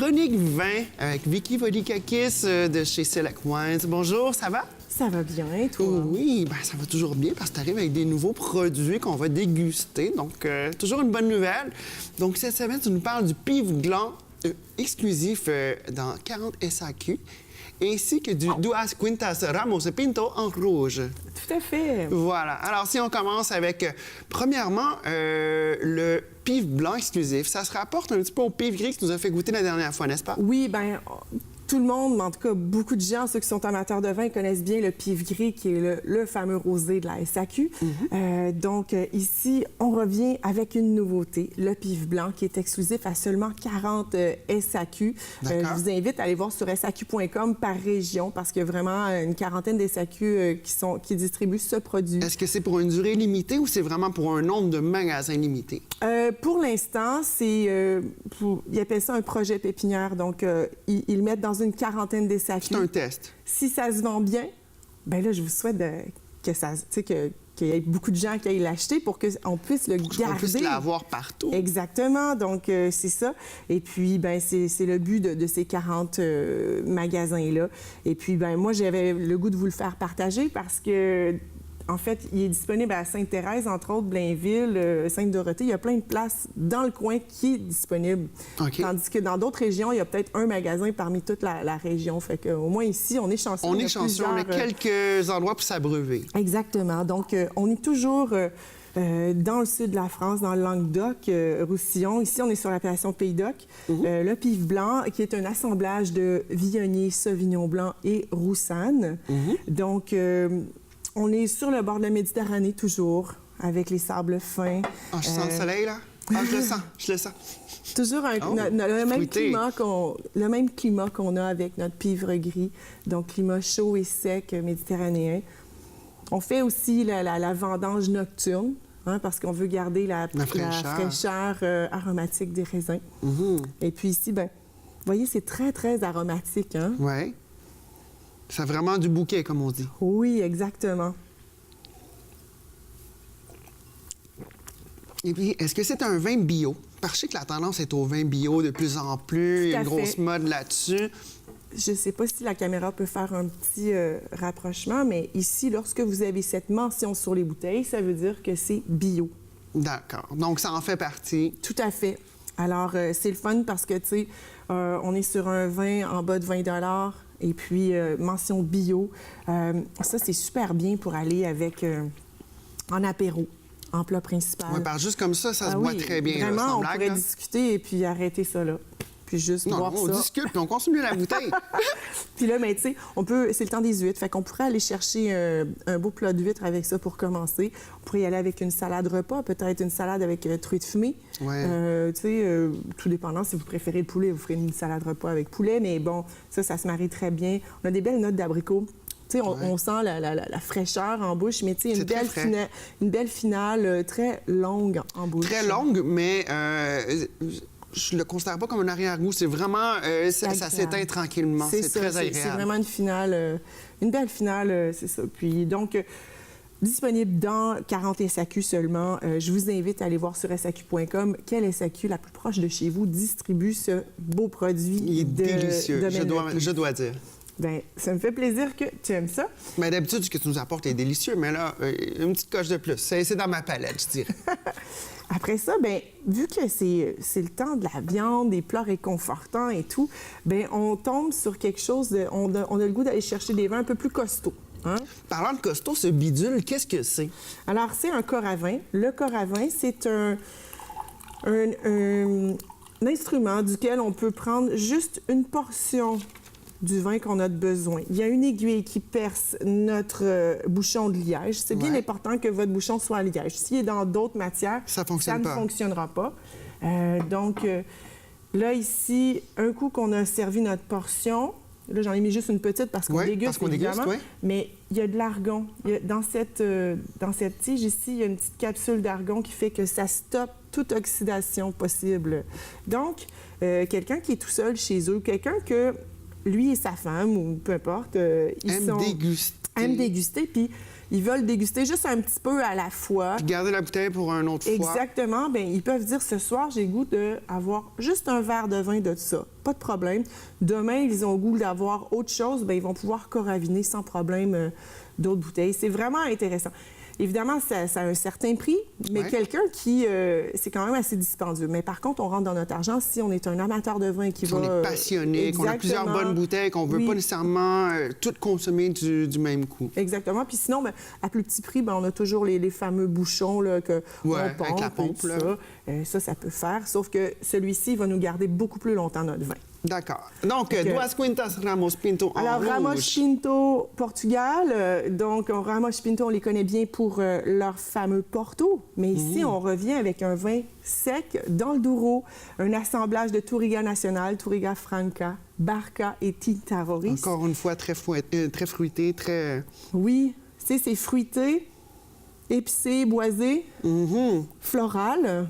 chronique vin avec Vicky Vodikakis de chez Select Wines. Bonjour, ça va? Ça va bien, toi? Oui, ben, ça va toujours bien parce que tu arrives avec des nouveaux produits qu'on va déguster. Donc, toujours une bonne nouvelle. Donc, cette semaine, tu nous parles du Pive Blanc exclusif dans 40 SAQ, ainsi que du Duas Quintas Ramos Pinto en rouge. Tout à fait. Voilà. Alors, si on commence avec, premièrement, le Pive Blanc exclusif, ça se rapporte un petit peu au Pive Gris que tu nous as fait goûter la dernière fois, n'est-ce pas? Oui, bien, tout le monde, en tout cas, beaucoup de gens, ceux qui sont amateurs de vin, connaissent bien le Pive Gris, qui est le fameux rosé de la SAQ. Donc, ici, on revient avec une nouveauté, le Pive Blanc, qui est exclusif à seulement 40 SAQ. Je vous invite à aller voir sur SAQ.com par région, parce qu'il y a vraiment une quarantaine de SAQ qui distribuent ce produit. Est-ce que c'est pour une durée limitée ou c'est vraiment pour un nombre de magasins limité? Pour l'instant, c'est ils appellent ça un projet pépinière. Donc, ils le mettent dans une quarantaine de SAQ. C'est un test. Si ça se vend bien, bien là, je vous souhaite que ça, qu'il y ait beaucoup de gens qui aillent l'acheter pour qu'on puisse le garder. Qu'on puisse l'avoir partout. Exactement. Donc, c'est ça. Et puis, ben c'est le but de ces 40 magasins-là. Et puis, ben moi, j'avais le goût de vous le faire partager parce que, en fait, il est disponible à Sainte-Thérèse, entre autres, Blainville, Sainte-Dorothée. Il y a plein de places dans le coin qui est disponible. Okay. Tandis que dans d'autres régions, il y a peut-être un magasin parmi toute la région. Fait qu'au moins ici, on est chanceux. On est chanceux, on a quelques endroits pour s'abreuver. Exactement. Donc, on est toujours dans le sud de la France, dans le Languedoc, Roussillon. Ici, on est sur l'appellation Pays-Doc. Le Pive Blanc, qui est un assemblage de Viognier, Sauvignon Blanc et Roussanne. Donc, on est sur le bord de la Méditerranée, toujours, avec les sables fins. Ah, je sens le soleil, là? Ah, je le sens. Toujours le même climat qu'on a avec notre Pivre Gris, donc climat chaud et sec méditerranéen. On fait aussi la vendange nocturne, parce qu'on veut garder la fraîcheur aromatique des raisins. Et puis ici, ben, vous voyez, c'est très, très aromatique. Hein? Oui. C'est vraiment du bouquet, comme on dit. Oui, exactement. Et puis, est-ce que c'est un vin bio? Parce que je sais que la tendance est au vin bio de plus en plus. Il y a une grosse mode là-dessus. Je ne sais pas si la caméra peut faire un petit rapprochement, mais ici, lorsque vous avez cette mention sur les bouteilles, ça veut dire que c'est bio. D'accord. Donc, ça en fait partie. Tout à fait. Alors, c'est le fun parce que, tu sais, on est sur un vin en bas de 20 $ et puis mention bio. Ça, c'est super bien pour aller avec en apéro, en plat principal. Oui, parce que juste comme ça se boit très bien. Vraiment, là, sans on blague, pourrait là. discuter et puis arrêter ça là. Puis juste boire ça. On discute, puis on consomme la bouteille. Puis là, mais tu sais, c'est le temps des huîtres. Fait qu'on pourrait aller chercher un beau plat d'huîtres avec ça pour commencer. On pourrait y aller avec une salade repas, peut-être une salade avec truite fumée. Ouais. Tu sais, tout dépendant, si vous préférez le poulet, vous ferez une salade repas avec poulet. Mais bon, ça se marie très bien. On a des belles notes d'abricot. Tu sais, on sent la fraîcheur en bouche, mais tu sais, une belle finale très longue en bouche. Très longue, mais je le considère pas comme un arrière-goût. C'est vraiment... ça s'éteint tranquillement. C'est très agréable. C'est vraiment une finale, une belle finale, c'est ça. Puis donc, disponible dans 40 SAQ seulement. Je vous invite à aller voir sur SAQ.com quelle SAQ la plus proche de chez vous distribue ce beau produit. Il est délicieux, je dois dire. Bien, ça me fait plaisir que tu aimes ça. Mais d'habitude, ce que tu nous apportes est délicieux, mais là, une petite coche de plus. C'est dans ma palette, je dirais. Après ça, bien, vu que c'est le temps de la viande, des plats réconfortants et tout, bien, on tombe sur quelque chose on a le goût d'aller chercher des vins un peu plus costauds. Hein? Parlant de costaud, ce bidule, qu'est-ce que c'est? Alors, c'est un corps à vin. Le corps à vin, c'est un instrument duquel on peut prendre juste une portion du vin qu'on a de besoin. Il y a une aiguille qui perce notre bouchon de liège. C'est bien important que votre bouchon soit à liège. S'il est dans d'autres matières, ça ne fonctionnera pas. Donc, là, ici, un coup qu'on a servi notre portion, là, j'en ai mis juste une petite parce qu'on déguste, évidemment, mais il y a de l'argon. Dans cette tige ici, il y a une petite capsule d'argon qui fait que ça stoppe toute oxydation possible. Donc, quelqu'un qui est tout seul chez eux, quelqu'un que lui et sa femme, ou peu importe, aiment déguster. Puis ils veulent déguster juste un petit peu à la fois. Puis garder la bouteille pour un autre fois. Exactement. Bien, ils peuvent dire ce soir, j'ai le goût d'avoir juste un verre de vin de ça. Pas de problème. Demain, ils ont le goût d'avoir autre chose. Bien, ils vont pouvoir corraviner sans problème d'autres bouteilles. C'est vraiment intéressant. Évidemment, ça a un certain prix, mais quelqu'un qui... c'est quand même assez dispendieux. Mais par contre, on rentre dans notre argent si on est un amateur de vin qui si va... on est passionné, qu'on a plusieurs bonnes bouteilles, qu'on ne veut pas nécessairement toutes consommer du même coup. Exactement. Puis sinon, bien, à plus petit prix, bien, on a toujours les fameux bouchons là, qu'on pompe. Avec la pompe. Ça peut faire. Sauf que celui-ci, il va nous garder beaucoup plus longtemps notre vin. D'accord. Donc, Duas Quintas Ramos Pinto en Alors, Ramos rouge. Pinto, Portugal. Donc, Ramos Pinto, on les connaît bien pour leur fameux Porto. Mais ici, on revient avec un vin sec dans le Douro. Un assemblage de Touriga Nacional, Touriga Franca, Barca et Tinta Roriz. Encore une fois, très fruité, très... Oui, c'est fruité, épicé, boisé, floral.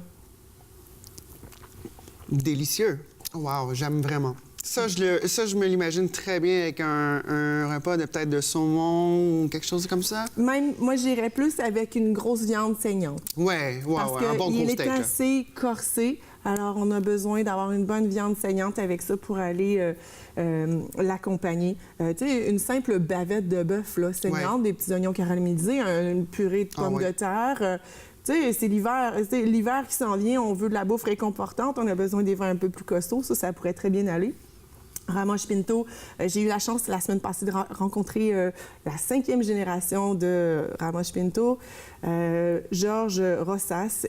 Délicieux. Wow, j'aime vraiment. Ça, je me l'imagine très bien avec un repas de peut-être de saumon ou quelque chose comme ça. Même, moi, j'irais plus avec une grosse viande saignante. Parce un bon gros il steak. Est assez corsé, alors on a besoin d'avoir une bonne viande saignante avec ça pour aller l'accompagner. Tu sais, une simple bavette de bœuf là, saignante, des petits oignons caramélisés, une purée de pommes de terre. Tu sais, c'est l'hiver qui s'en vient, on veut de la bouffe réconfortante, on a besoin des vins un peu plus costauds, ça pourrait très bien aller. Ramos Pinto, j'ai eu la chance la semaine passée de rencontrer la 5e génération de Ramos Pinto, Georges Rossas.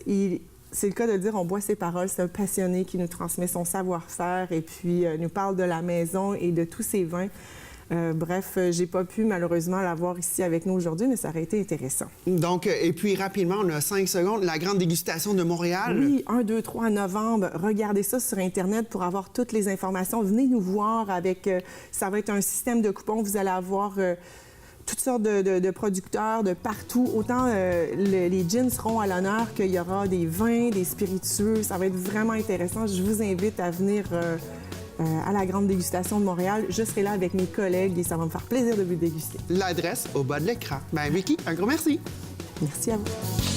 C'est le cas de dire, on boit ses paroles, c'est un passionné qui nous transmet son savoir-faire et puis nous parle de la maison et de tous ses vins. Bref, j'ai pas pu malheureusement l'avoir ici avec nous aujourd'hui, mais ça aurait été intéressant. Donc, et puis rapidement, on a 5 secondes, la grande dégustation de Montréal. Oui, 1, 2, 3 novembre. Regardez ça sur Internet pour avoir toutes les informations. Venez nous voir avec... ça va être un système de coupons. Vous allez avoir... toutes sortes de producteurs de partout. Autant les gins seront à l'honneur qu'il y aura des vins, des spiritueux. Ça va être vraiment intéressant. Je vous invite à venir à la grande dégustation de Montréal. Je serai là avec mes collègues et ça va me faire plaisir de vous déguster. L'adresse au bas de l'écran. Bien, Vicky, un gros merci. Merci à vous.